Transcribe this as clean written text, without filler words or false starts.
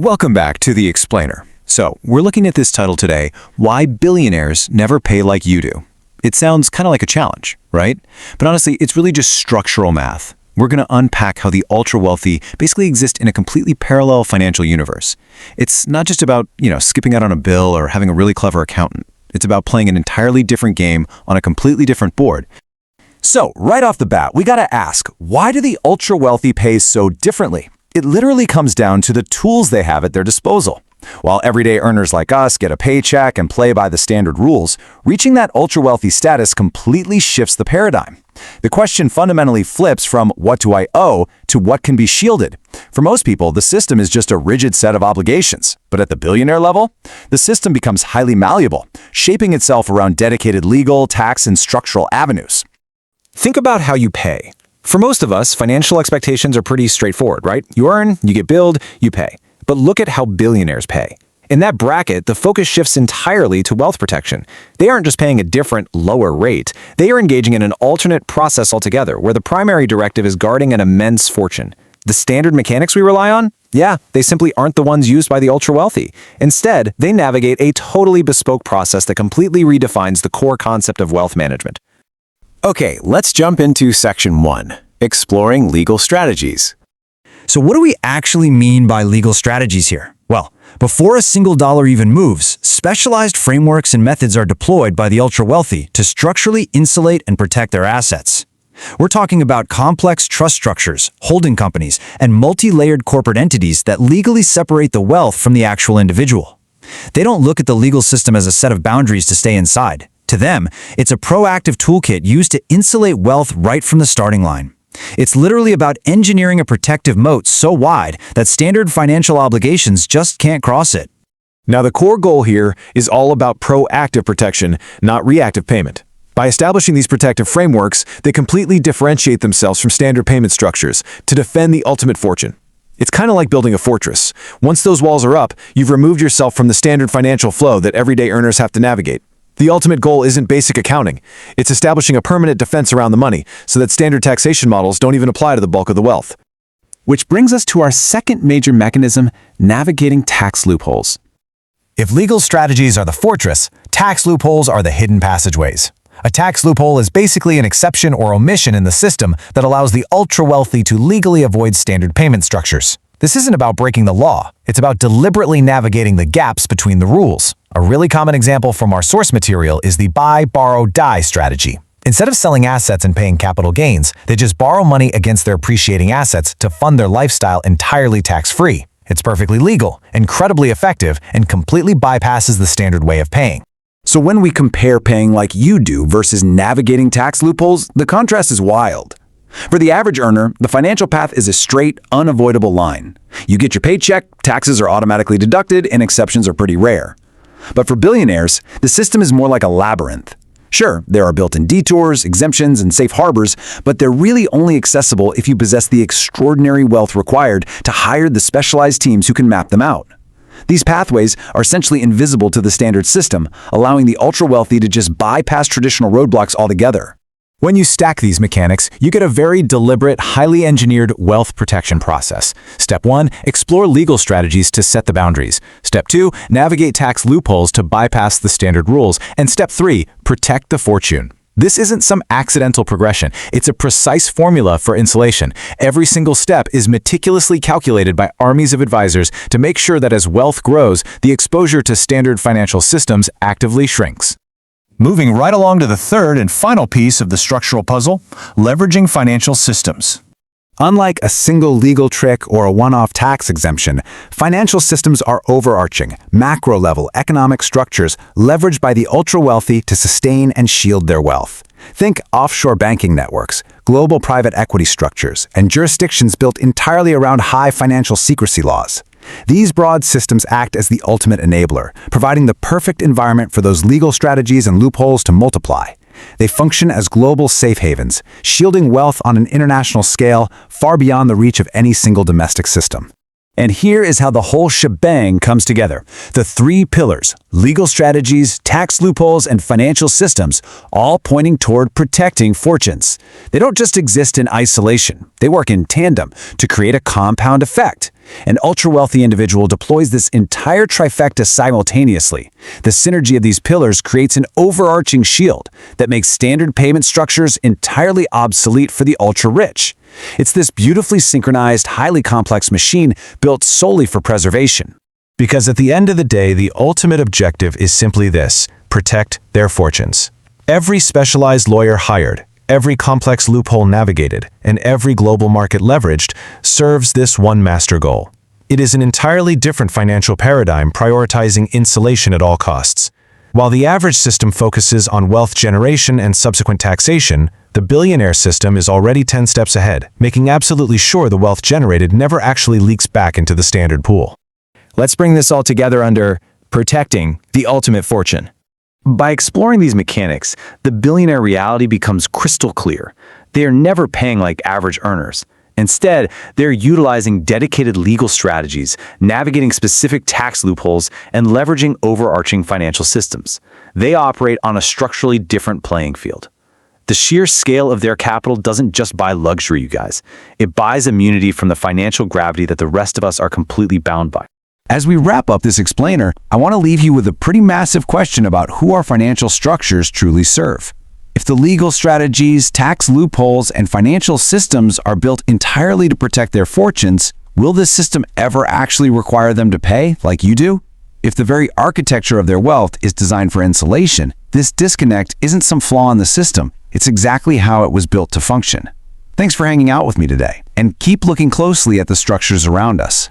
Welcome back to The Explainer. So, we're looking at this title today, Why Billionaires Never Pay Like You Do. It sounds kind of like a challenge, right? But honestly, it's really just structural math. We're going to unpack how the ultra-wealthy basically exist in a completely parallel financial universe. It's not just about, skipping out on a bill or having a really clever accountant. It's about playing an entirely different game on a completely different board. So, right off the bat, we got to ask, why do the ultra-wealthy pay so differently? It literally comes down to the tools they have at their disposal. While everyday earners like us get a paycheck and play by the standard rules, reaching that ultra-wealthy status completely shifts the paradigm. The question fundamentally flips from what do I owe to what can be shielded. For most people, the system is just a rigid set of obligations. But at the billionaire level, the system becomes highly malleable, shaping itself around dedicated legal, tax, and structural avenues. Think about how you pay. For most of us, financial expectations are pretty straightforward, right? You earn, you get billed, you pay. But look at how billionaires pay. In that bracket, the focus shifts entirely to wealth protection. They aren't just paying a different, lower rate. They are engaging in an alternate process altogether, where the primary directive is guarding an immense fortune. The standard mechanics we rely on? Yeah, they simply aren't the ones used by the ultra-wealthy. Instead, they navigate a totally bespoke process that completely redefines the core concept of wealth management. Okay, let's jump into Section 1, Exploring Legal Strategies. So what do we actually mean by legal strategies here? Well, before a single dollar even moves, specialized frameworks and methods are deployed by the ultra-wealthy to structurally insulate and protect their assets. We're talking about complex trust structures, holding companies, and multi-layered corporate entities that legally separate the wealth from the actual individual. They don't look at the legal system as a set of boundaries to stay inside. To them, it's a proactive toolkit used to insulate wealth right from the starting line. It's literally about engineering a protective moat so wide that standard financial obligations just can't cross it. Now, the core goal here is all about proactive protection, not reactive payment. By establishing these protective frameworks, they completely differentiate themselves from standard payment structures to defend the ultimate fortune. It's kind of like building a fortress. Once those walls are up, you've removed yourself from the standard financial flow that everyday earners have to navigate. The ultimate goal isn't basic accounting. It's establishing a permanent defense around the money so that standard taxation models don't even apply to the bulk of the wealth. Which brings us to our second major mechanism, navigating tax loopholes. If legal strategies are the fortress, tax loopholes are the hidden passageways. A tax loophole is basically an exception or omission in the system that allows the ultra-wealthy to legally avoid standard payment structures. This isn't about breaking the law. It's about deliberately navigating the gaps between the rules. A really common example from our source material is the buy, borrow, die strategy. Instead of selling assets and paying capital gains, they just borrow money against their appreciating assets to fund their lifestyle entirely tax-free. It's perfectly legal, incredibly effective, and completely bypasses the standard way of paying. So when we compare paying like you do versus navigating tax loopholes, the contrast is wild. For the average earner, the financial path is a straight, unavoidable line. You get your paycheck, taxes are automatically deducted, and exceptions are pretty rare. But for billionaires, the system is more like a labyrinth. Sure, there are built-in detours, exemptions, and safe harbors, but they're really only accessible if you possess the extraordinary wealth required to hire the specialized teams who can map them out. These pathways are essentially invisible to the standard system, allowing the ultra-wealthy to just bypass traditional roadblocks altogether. When you stack these mechanics, you get a very deliberate, highly engineered wealth protection process. Step 1, explore legal strategies to set the boundaries. Step 2, navigate tax loopholes to bypass the standard rules. And Step 3, protect the fortune. This isn't some accidental progression. It's a precise formula for insulation. Every single step is meticulously calculated by armies of advisors to make sure that as wealth grows, the exposure to standard financial systems actively shrinks. Moving right along to the third and final piece of the structural puzzle, leveraging financial systems. Unlike a single legal trick or a one-off tax exemption, financial systems are overarching, macro-level economic structures leveraged by the ultra-wealthy to sustain and shield their wealth. Think offshore banking networks, global private equity structures, and jurisdictions built entirely around high financial secrecy laws. These broad systems act as the ultimate enabler, providing the perfect environment for those legal strategies and loopholes to multiply. They function as global safe havens, shielding wealth on an international scale far beyond the reach of any single domestic system. And here is how the whole shebang comes together. The three pillars, legal strategies, tax loopholes, and financial systems, all pointing toward protecting fortunes. They don't just exist in isolation. They work in tandem to create a compound effect. An ultra-wealthy individual deploys this entire trifecta simultaneously. The synergy of these pillars creates an overarching shield that makes standard payment structures entirely obsolete for the ultra-rich. It's this beautifully synchronized, highly complex machine built solely for preservation. Because at the end of the day, the ultimate objective is simply this: protect their fortunes. Every specialized lawyer hired, every complex loophole navigated, and every global market leveraged serves this one master goal. It is an entirely different financial paradigm prioritizing insulation at all costs. While the average system focuses on wealth generation and subsequent taxation, the billionaire system is already 10 steps ahead, making absolutely sure the wealth generated never actually leaks back into the standard pool. Let's bring this all together under protecting the ultimate fortune. By exploring these mechanics, the billionaire reality becomes crystal clear. They are never paying like average earners. Instead, they're utilizing dedicated legal strategies, navigating specific tax loopholes, and leveraging overarching financial systems. They operate on a structurally different playing field. The sheer scale of their capital doesn't just buy luxury, you guys. It buys immunity from the financial gravity that the rest of us are completely bound by. As we wrap up this explainer, I want to leave you with a pretty massive question about who our financial structures truly serve. If the legal strategies, tax loopholes, and financial systems are built entirely to protect their fortunes, will this system ever actually require them to pay like you do? If the very architecture of their wealth is designed for insulation, this disconnect isn't some flaw in the system. It's exactly how it was built to function. Thanks for hanging out with me today, and keep looking closely at the structures around us.